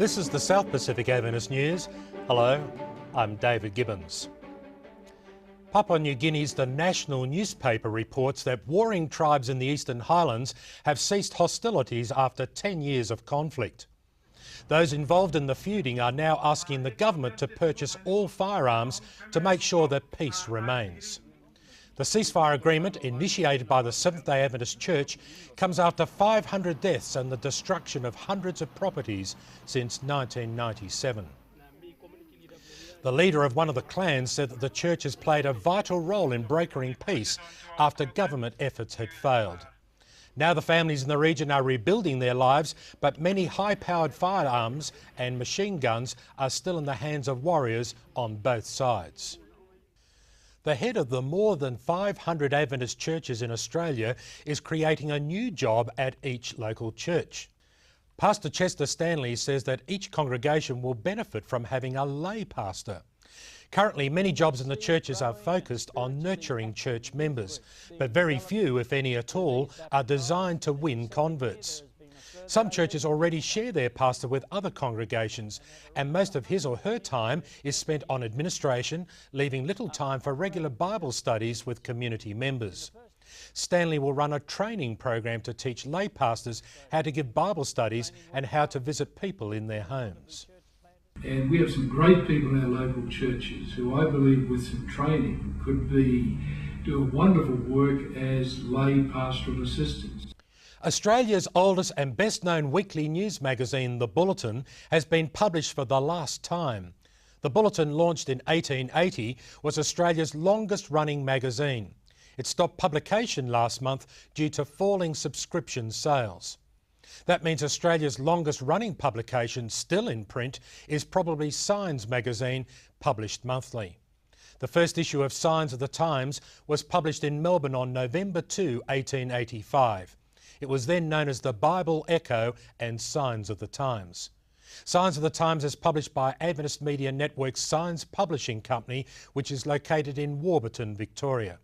This is the South Pacific Adventist News. Hello, I'm David Gibbons. Papua New Guinea's The National newspaper reports that warring tribes in the Eastern Highlands have ceased hostilities after 10 years of conflict. Those involved in the feuding are now asking the government to purchase all firearms to make sure that peace remains. The ceasefire agreement, initiated by the Seventh-day Adventist Church, comes after 500 deaths and the destruction of hundreds of properties since 1997. The leader of one of the clans said that the church has played a vital role in brokering peace after government efforts had failed. Now the families in the region are rebuilding their lives, but many high-powered firearms and machine guns are still in the hands of warriors on both sides. The head of the more than 500 Adventist churches in Australia is creating a new job at each local church. Pastor Chester Stanley says that each congregation will benefit from having a lay pastor. Currently, many jobs in the churches are focused on nurturing church members, but very few, if any at all, are designed to win converts. Some churches already share their pastor with other congregations, and most of his or her time is spent on administration, leaving little time for regular Bible studies with community members. Stanley will run a training program to teach lay pastors how to give Bible studies and how to visit people in their homes. And we have some great people in our local churches who I believe with some training could do a wonderful work as lay pastoral assistants. Australia's oldest and best-known weekly news magazine, The Bulletin, has been published for the last time. The Bulletin, launched in 1880, was Australia's longest-running magazine. It stopped publication last month due to falling subscription sales. That means Australia's longest-running publication still in print is probably Signs magazine, published monthly. The first issue of Signs of the Times was published in Melbourne on November 2, 1885. It was then known as the Bible Echo and Signs of the Times. Signs of the Times is published by Adventist Media Network's Signs Publishing Company, which is located in Warburton, Victoria.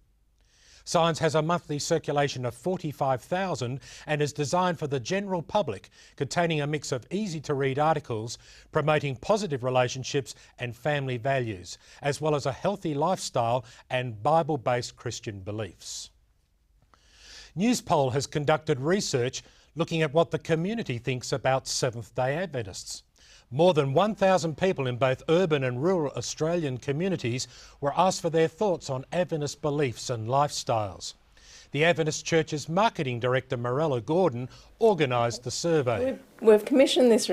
Signs has a monthly circulation of 45,000 and is designed for the general public, containing a mix of easy-to-read articles promoting positive relationships and family values, as well as a healthy lifestyle and Bible-based Christian beliefs. Newspoll has conducted research looking at what the community thinks about Seventh-day Adventists. More than 1,000 people in both urban and rural Australian communities were asked for their thoughts on Adventist beliefs and lifestyles. The Adventist Church's Marketing Director, Morella Gordon, organised the survey. We've commissioned this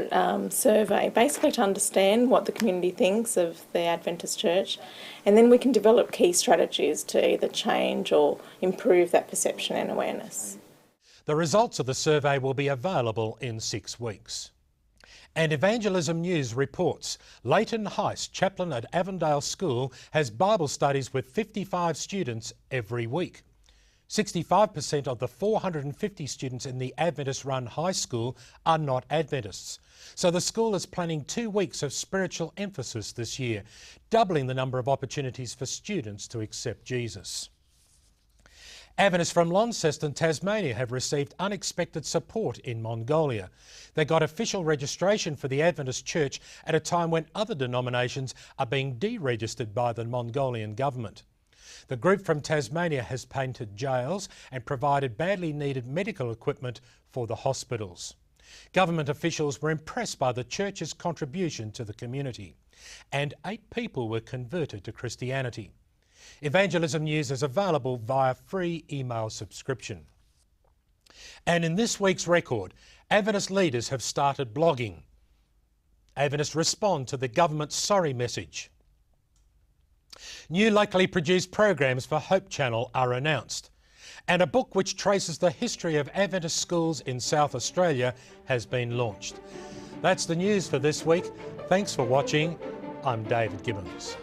survey basically to understand what the community thinks of the Adventist Church, and then we can develop key strategies to either change or improve that perception and awareness. The results of the survey will be available in 6 weeks. And Evangelism News reports Leighton Heiss, chaplain at Avondale School, has Bible studies with 55 students every week. 65% of the 450 students in the Adventist-run high school are not Adventists. So the school is planning 2 weeks of spiritual emphasis this year, doubling the number of opportunities for students to accept Jesus. Adventists from Launceston, Tasmania have received unexpected support in Mongolia. They got official registration for the Adventist Church at a time when other denominations are being deregistered by the Mongolian government. The group from Tasmania has painted jails and provided badly needed medical equipment for the hospitals. Government officials were impressed by the church's contribution to the community, and 8 people were converted to Christianity. Evangelism News is available via free email subscription. And in this week's record, Adventist leaders have started blogging. Adventists respond to the government's sorry message. New locally produced programs for Hope Channel are announced, and a book which traces the history of Adventist schools in South Australia has been launched. That's the news for this week. Thanks for watching. I'm David Gibbons.